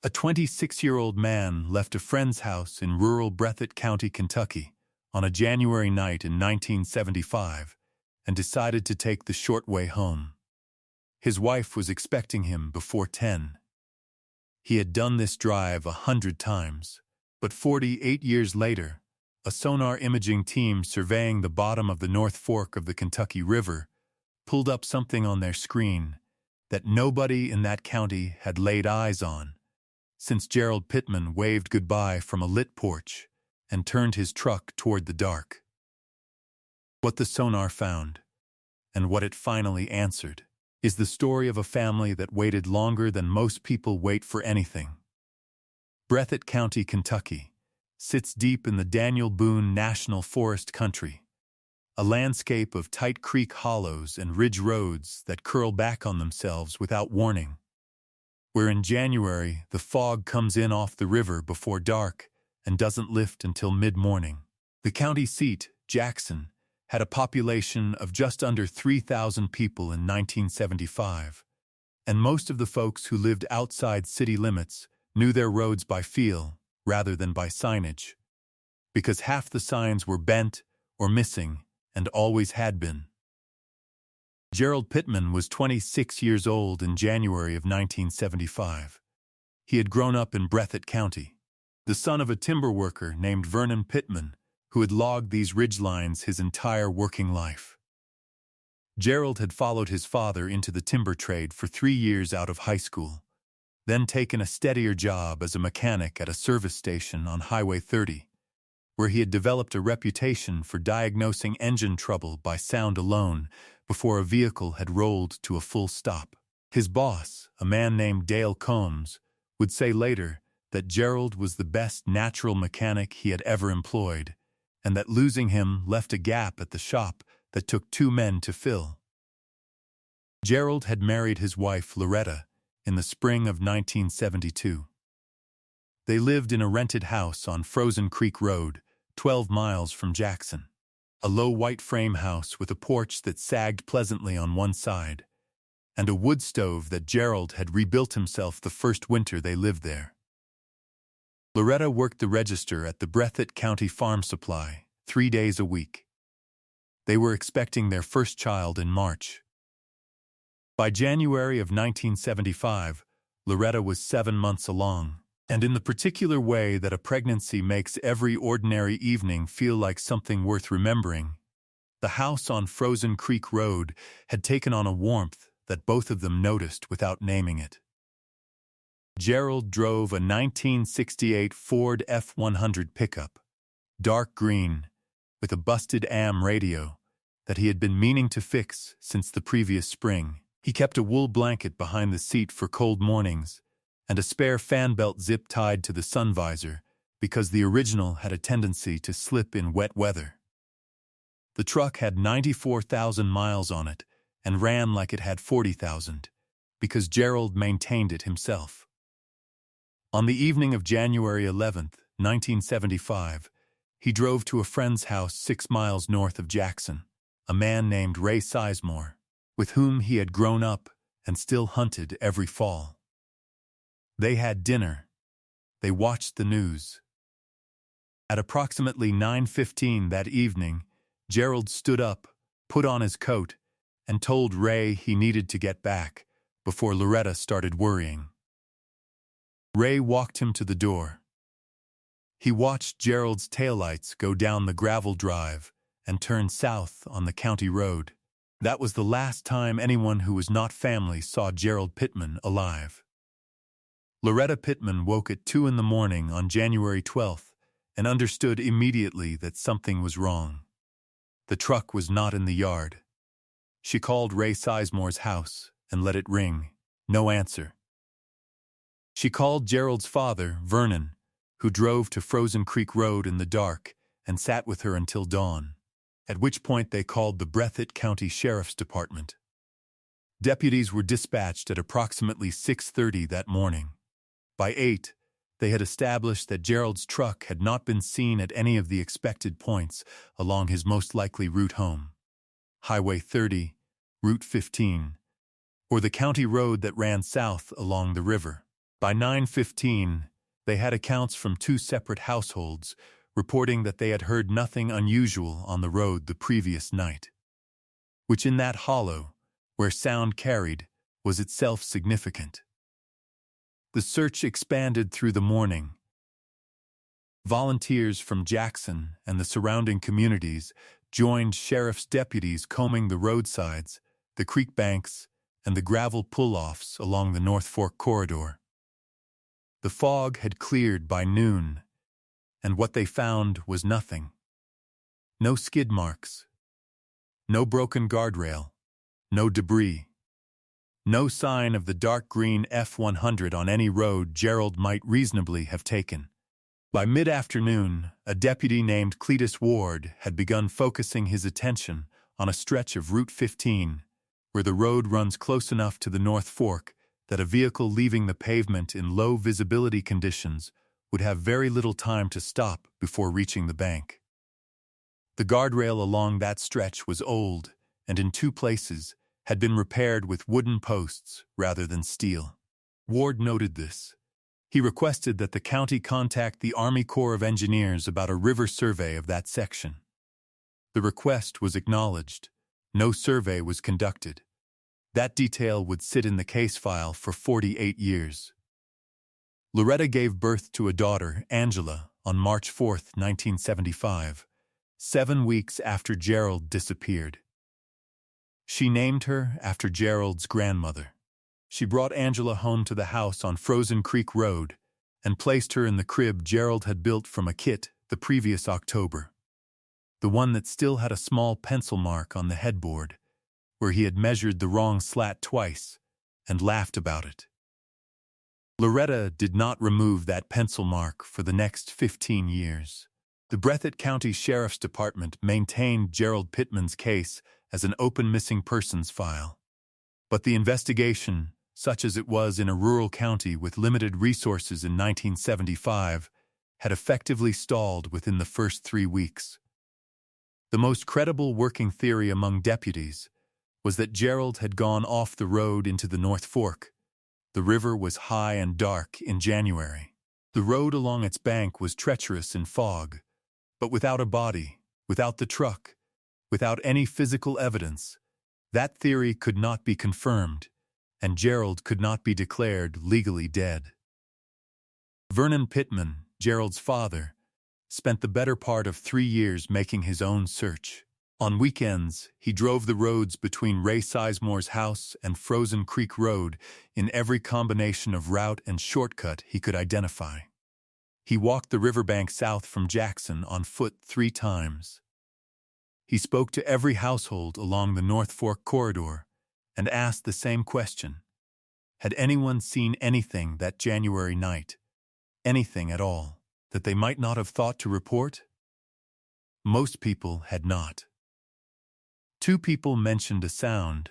A 26-year-old man left a friend's house in rural Breathitt County, Kentucky, on a January night in 1975 and decided to take the short way home. His wife was expecting him before 10. He had done this drive 100 times, but 48 years later, a sonar imaging team surveying the bottom of the North Fork of the Kentucky River pulled up something on their screen that nobody in that county had laid eyes on since Gerald Pittman waved goodbye from a lit porch and turned his truck toward the dark. What the sonar found, and what it finally answered, is the story of a family that waited longer than most people wait for anything. Breathitt County, Kentucky, sits deep in the Daniel Boone National Forest country, a landscape of tight creek hollows and ridge roads that curl back on themselves without warning, where in January the fog comes in off the river before dark and doesn't lift until mid-morning. The county seat, Jackson, had a population of just under 3,000 people in 1975, and most of the folks who lived outside city limits knew their roads by feel rather than by signage, because half the signs were bent or missing and always had been. Gerald Pittman was 26 years old in January of 1975. He had grown up in Breathitt County, the son of a timber worker named Vernon Pittman, who had logged these ridgelines his entire working life. Gerald had followed his father into the timber trade for 3 years out of high school, then taken a steadier job as a mechanic at a service station on Highway 30, where he had developed a reputation for diagnosing engine trouble by sound alone before a vehicle had rolled to a full stop. His boss, a man named Dale Combs, would say later that Gerald was the best natural mechanic he had ever employed, and that losing him left a gap at the shop that took 2 men to fill. Gerald had married his wife, Loretta, in the spring of 1972. They lived in a rented house on Frozen Creek Road, 12 miles from Jackson, a low white frame house with a porch that sagged pleasantly on one side, and a wood stove that Gerald had rebuilt himself the first winter they lived there. Loretta worked the register at the Breathitt County Farm Supply 3 days a week. They were expecting their first child in March. By January of 1975, Loretta was 7 months along, and in the particular way that a pregnancy makes every ordinary evening feel like something worth remembering, the house on Frozen Creek Road had taken on a warmth that both of them noticed without naming it. Gerald drove a 1968 Ford F-100 pickup, dark green, with a busted AM radio that he had been meaning to fix since the previous spring. He kept a wool blanket behind the seat for cold mornings and a spare fan belt zip tied to the sun visor because the original had a tendency to slip in wet weather. The truck had 94,000 miles on it and ran like it had 40,000 because Gerald maintained it himself. On the evening of January 11, 1975, he drove to a friend's house 6 miles north of Jackson, a man named Ray Sizemore, with whom he had grown up and still hunted every fall. They had dinner. They watched the news. At approximately 9:15 that evening, Gerald stood up, put on his coat, and told Ray he needed to get back before Loretta started worrying. Ray walked him to the door. He watched Gerald's taillights go down the gravel drive and turn south on the county road. That was the last time anyone who was not family saw Gerald Pittman alive. Loretta Pittman woke at 2 in the morning on January 12th and understood immediately that something was wrong. The truck was not in the yard. She called Ray Sizemore's house and let it ring. No answer. She called Gerald's father, Vernon, who drove to Frozen Creek Road in the dark and sat with her until dawn, at which point they called the Breathitt County Sheriff's Department. Deputies were dispatched at approximately 6:30 that morning. By 8, they had established that Gerald's truck had not been seen at any of the expected points along his most likely route home: Highway 30, Route 15, or the county road that ran south along the river. By 9:15, they had accounts from two separate households reporting that they had heard nothing unusual on the road the previous night, which in that hollow, where sound carried, was itself significant. The search expanded through the morning. Volunteers from Jackson and the surrounding communities joined sheriff's deputies combing the roadsides, the creek banks, and the gravel pull-offs along the North Fork corridor. The fog had cleared by noon, and what they found was nothing. No skid marks, no broken guardrail, no debris, no sign of the dark green F-100 on any road Gerald might reasonably have taken. By mid-afternoon, a deputy named Cletus Ward had begun focusing his attention on a stretch of Route 15, where the road runs close enough to the North Fork that a vehicle leaving the pavement in low visibility conditions would have very little time to stop before reaching the bank. The guardrail along that stretch was old and in two places had been repaired with wooden posts rather than steel. Ward noted this. He requested that the county contact the Army Corps of Engineers about a river survey of that section. The request was acknowledged. No survey was conducted. That detail would sit in the case file for 48 years. Loretta gave birth to a daughter, Angela, on March 4, 1975, 7 weeks after Gerald disappeared. She named her after Gerald's grandmother. She brought Angela home to the house on Frozen Creek Road and placed her in the crib Gerald had built from a kit the previous October, the one that still had a small pencil mark on the headboard, where he had measured the wrong slat twice and laughed about it. Loretta did not remove that pencil mark for the next 15 years. The Breathitt County Sheriff's Department maintained Gerald Pittman's case as an open missing persons file. But the investigation, such as it was in a rural county with limited resources in 1975, had effectively stalled within the first 3 weeks. The most credible working theory among deputies was that Gerald had gone off the road into the North Fork. The river was high and dark in January. The road along its bank was treacherous in fog, but without a body, without the truck, without any physical evidence, that theory could not be confirmed, and Gerald could not be declared legally dead. Vernon Pittman, Gerald's father, spent the better part of 3 years making his own search. On weekends, he drove the roads between Ray Sizemore's house and Frozen Creek Road in every combination of route and shortcut he could identify. He walked the riverbank south from Jackson on foot 3 times. He spoke to every household along the North Fork corridor and asked the same question. Had anyone seen anything that January night? Anything at all that they might not have thought to report? Most people had not. 2 people mentioned a sound,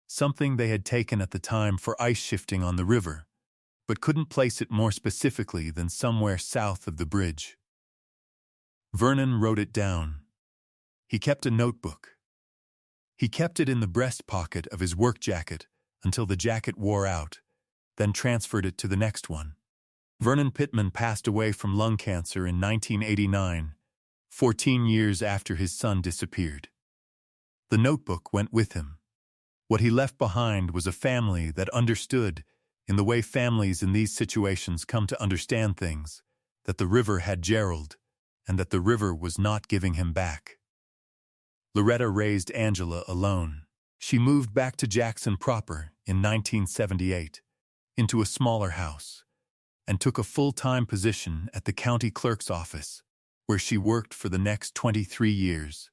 something they had taken at the time for ice shifting on the river, but couldn't place it more specifically than somewhere south of the bridge. Vernon wrote it down. He kept a notebook. He kept it in the breast pocket of his work jacket until the jacket wore out, then transferred it to the next one. Vernon Pittman passed away from lung cancer in 1989, 14 years after his son disappeared. The notebook went with him. What he left behind was a family that understood, in the way families in these situations come to understand things, that the river had Gerald, and that the river was not giving him back. Loretta raised Angela alone. She moved back to Jackson proper in 1978, into a smaller house, and took a full-time position at the county clerk's office, where she worked for the next 23 years.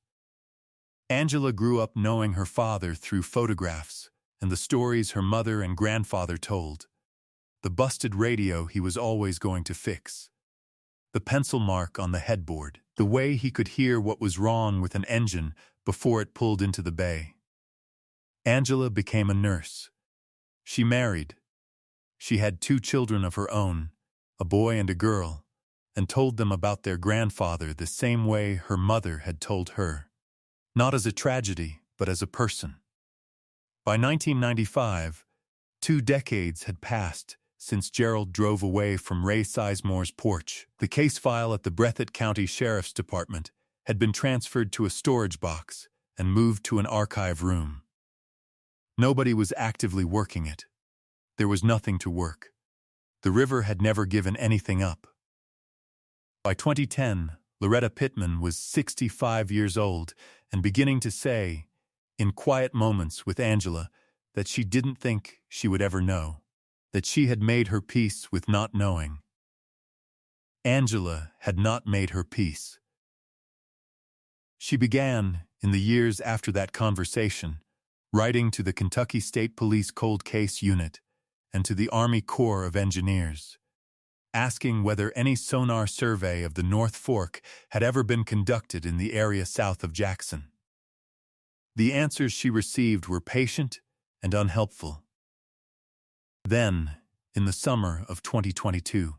Angela grew up knowing her father through photographs and the stories her mother and grandfather told. The busted radio he was always going to fix. The pencil mark on the headboard. The way he could hear what was wrong with an engine before it pulled into the bay. Angela became a nurse. She married. She had 2 children of her own, a boy and a girl, and told them about their grandfather the same way her mother had told her. Not as a tragedy, but as a person. By 1995, 2 decades had passed since Gerald drove away from Ray Sizemore's porch. The case file at the Breathitt County Sheriff's Department had been transferred to a storage box and moved to an archive room. Nobody was actively working it. There was nothing to work. The river had never given anything up. By 2010, Loretta Pittman was 65 years old and beginning to say, in quiet moments with Angela, that she didn't think she would ever know, that she had made her peace with not knowing. Angela had not made her peace. She began, in the years after that conversation, writing to the Kentucky State Police Cold Case Unit and to the Army Corps of Engineers, asking whether any sonar survey of the North Fork had ever been conducted in the area south of Jackson. The answers she received were patient and unhelpful. Then, in the summer of 2022,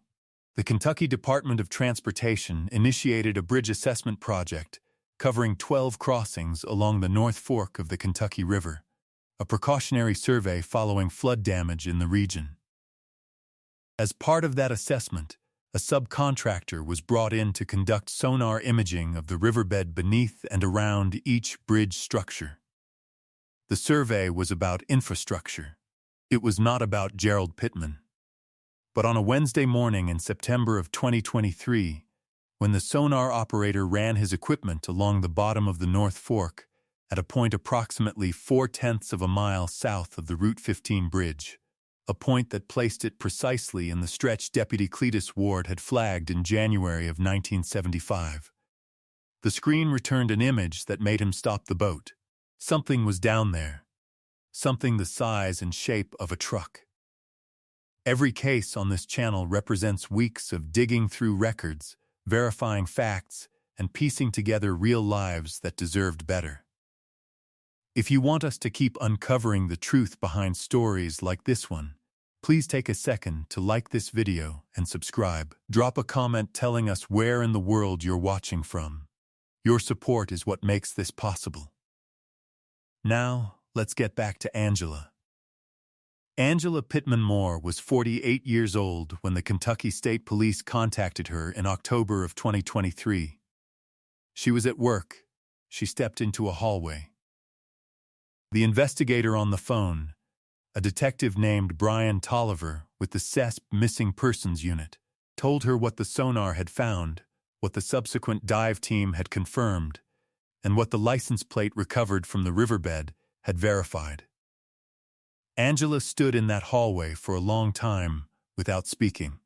the Kentucky Department of Transportation initiated a bridge assessment project covering 12 crossings along the North Fork of the Kentucky River, a precautionary survey following flood damage in the region. As part of that assessment, a subcontractor was brought in to conduct sonar imaging of the riverbed beneath and around each bridge structure. The survey was about infrastructure. It was not about Gerald Pittman. But on a Wednesday morning in September of 2023, when the sonar operator ran his equipment along the bottom of the North Fork at a point approximately 4/10 of a mile south of the Route 15 bridge, a point that placed it precisely in the stretch Deputy Cletus Ward had flagged in January of 1975. The screen returned an image that made him stop the boat. Something was down there. Something the size and shape of a truck. Every case on this channel represents weeks of digging through records, verifying facts, and piecing together real lives that deserved better. If you want us to keep uncovering the truth behind stories like this one, please take a second to like this video and subscribe. Drop a comment telling us where in the world you're watching from. Your support is what makes this possible. Now, let's get back to Angela. Angela Pittman Moore was 48 years old when the Kentucky State Police contacted her in October of 2023. She was at work. She stepped into a hallway. The investigator on the phone, a detective named Brian Tolliver with the CESP Missing Persons Unit, told her what the sonar had found, what the subsequent dive team had confirmed, and what the license plate recovered from the riverbed had verified. Angela stood in that hallway for a long time without speaking.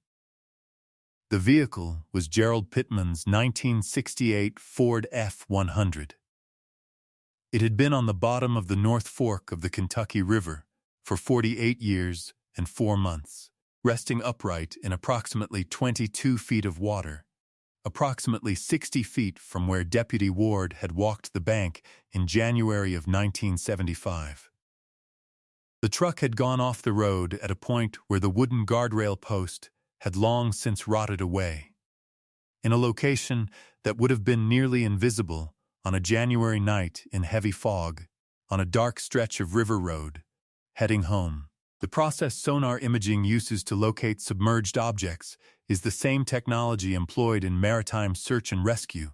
The vehicle was Gerald Pittman's 1968 Ford F-100. It had been on the bottom of the North Fork of the Kentucky River for 48 years and 4 months, resting upright in approximately 22 feet of water, approximately 60 feet from where Deputy Ward had walked the bank in January of 1975. The truck had gone off the road at a point where the wooden guardrail post had long since rotted away, in a location that would have been nearly invisible on a January night in heavy fog, on a dark stretch of river road, heading home. The process sonar imaging uses to locate submerged objects is the same technology employed in maritime search and rescue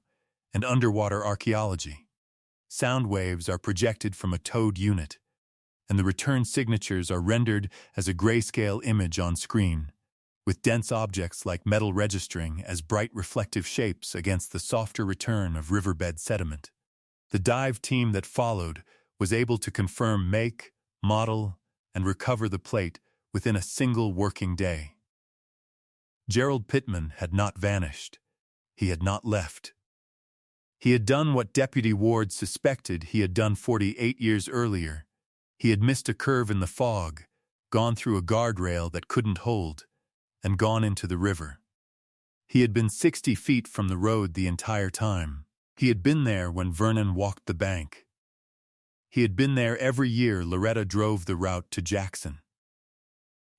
and underwater archaeology. Sound waves are projected from a towed unit, and the return signatures are rendered as a grayscale image on screen, with dense objects like metal registering as bright reflective shapes against the softer return of riverbed sediment. The dive team that followed was able to confirm make, model, and recover the plate within a single working day. Gerald Pittman had not vanished. He had not left. He had done what Deputy Ward suspected he had done 48 years earlier. He had missed a curve in the fog, gone through a guardrail that couldn't hold, and gone into the river. He had been 60 feet from the road the entire time. He had been there when Vernon walked the bank. He had been there every year Loretta drove the route to Jackson.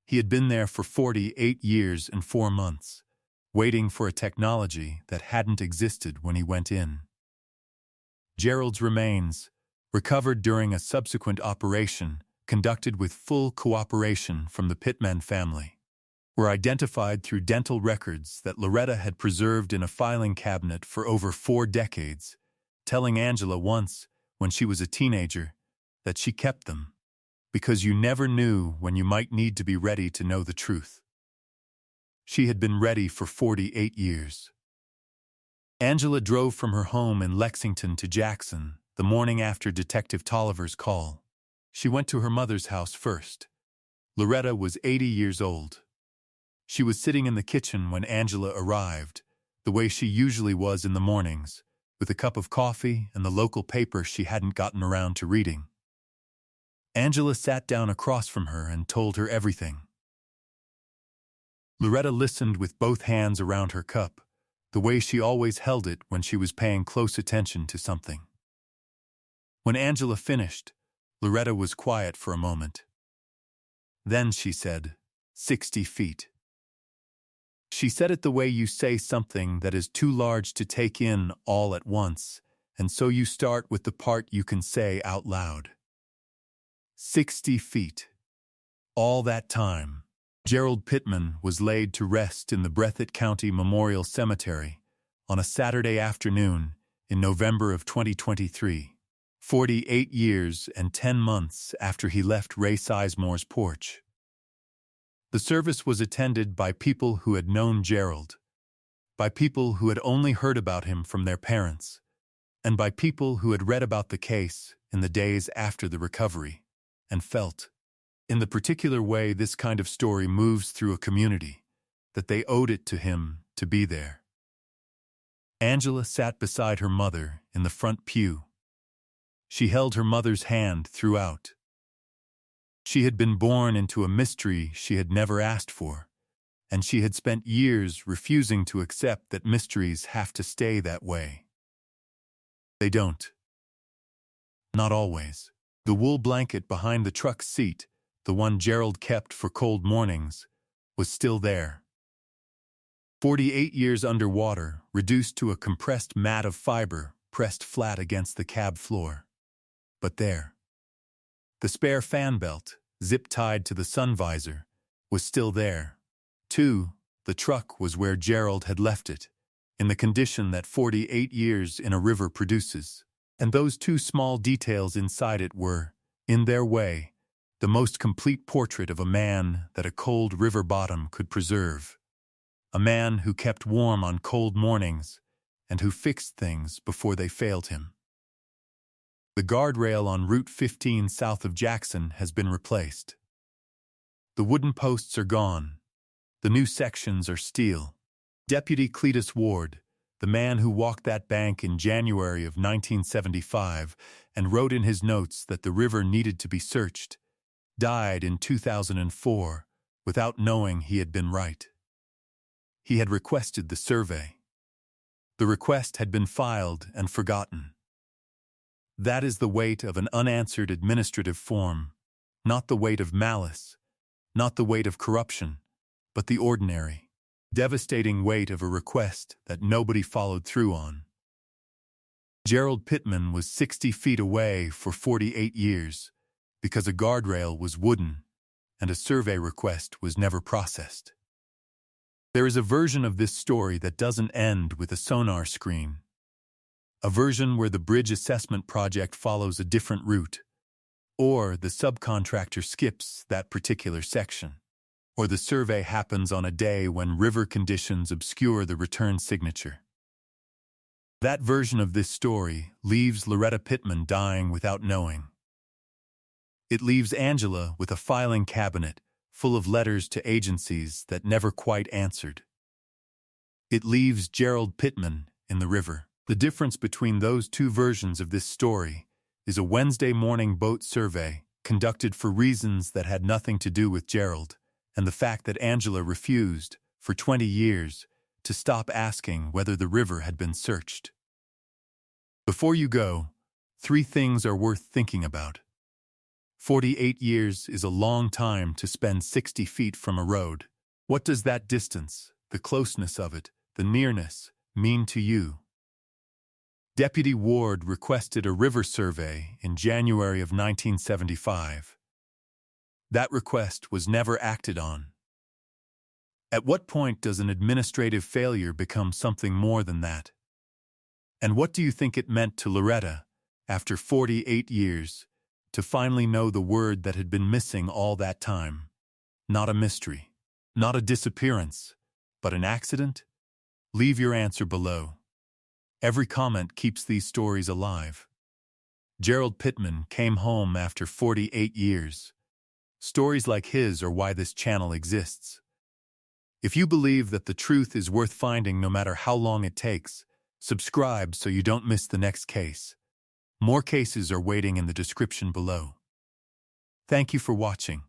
He had been there for 48 years and 4 months, waiting for a technology that hadn't existed when he went in. Gerald's remains, recovered during a subsequent operation, conducted with full cooperation from the Pittman family. were identified through dental records that Loretta had preserved in a filing cabinet for over 4 decades, telling Angela once, when she was a teenager, that she kept them, because you never knew when you might need to be ready to know the truth. She had been ready for 48 years. Angela drove from her home in Lexington to Jackson the morning after Detective Tolliver's call. She went to her mother's house first. Loretta was 80 years old. She was sitting in the kitchen when Angela arrived, the way she usually was in the mornings, with a cup of coffee and the local paper she hadn't gotten around to reading. Angela sat down across from her and told her everything. Loretta listened with both hands around her cup, the way she always held it when she was paying close attention to something. When Angela finished, Loretta was quiet for a moment. Then she said, 60 feet. She said it the way you say something that is too large to take in all at once, and so you start with the part you can say out loud. 60 feet. All that time, Gerald Pittman was laid to rest in the Breathitt County Memorial Cemetery on a Saturday afternoon in November of 2023, 48 years and 10 months after he left Ray Sizemore's porch. The service was attended by people who had known Gerald, by people who had only heard about him from their parents, and by people who had read about the case in the days after the recovery, and felt, in the particular way this kind of story moves through a community, that they owed it to him to be there. Angela sat beside her mother in the front pew. She held her mother's hand throughout. She had been born into a mystery she had never asked for, and she had spent years refusing to accept that mysteries have to stay that way. They don't. Not always. The wool blanket behind the truck seat, the one Gerald kept for cold mornings, was still there. 48 years underwater, reduced to a compressed mat of fiber pressed flat against the cab floor. But there. The spare fan belt, zip-tied to the sun visor, was still there. Too, the truck was where Gerald had left it, in the condition that 48 years in a river produces. And those 2 small details inside it were, in their way, the most complete portrait of a man that a cold river bottom could preserve. A man who kept warm on cold mornings and who fixed things before they failed him. The guardrail on Route 15 south of Jackson has been replaced. The wooden posts are gone. The new sections are steel. Deputy Cletus Ward, the man who walked that bank in January of 1975 and wrote in his notes that the river needed to be searched, died in 2004 without knowing he had been right. He had requested the survey. The request had been filed and forgotten. That is the weight of an unanswered administrative form, not the weight of malice, not the weight of corruption, but the ordinary, devastating weight of a request that nobody followed through on. Gerald Pittman was 60 feet away for 48 years because a guardrail was wooden and a survey request was never processed. There is a version of this story that doesn't end with a sonar screen. A version where the bridge assessment project follows a different route, or the subcontractor skips that particular section, or the survey happens on a day when river conditions obscure the return signature. That version of this story leaves Loretta Pittman dying without knowing. It leaves Angela with a filing cabinet full of letters to agencies that never quite answered. It leaves Gerald Pittman in the river. The difference between those 2 versions of this story is a Wednesday morning boat survey conducted for reasons that had nothing to do with Gerald, and the fact that Angela refused, for 20 years, to stop asking whether the river had been searched. Before you go, 3 things are worth thinking about. 48 years is a long time to spend 60 feet from a road. What does that distance, the closeness of it, the nearness, mean to you? Deputy Ward requested a river survey in January of 1975. That request was never acted on. At what point does an administrative failure become something more than that? And what do you think it meant to Loretta, after 48 years, to finally know the word that had been missing all that time? Not a mystery, not a disappearance, but an accident? Leave your answer below. Every comment keeps these stories alive. Gerald Pittman came home after 48 years. Stories like his are why this channel exists. If you believe that the truth is worth finding no matter how long it takes, subscribe so you don't miss the next case. More cases are waiting in the description below. Thank you for watching.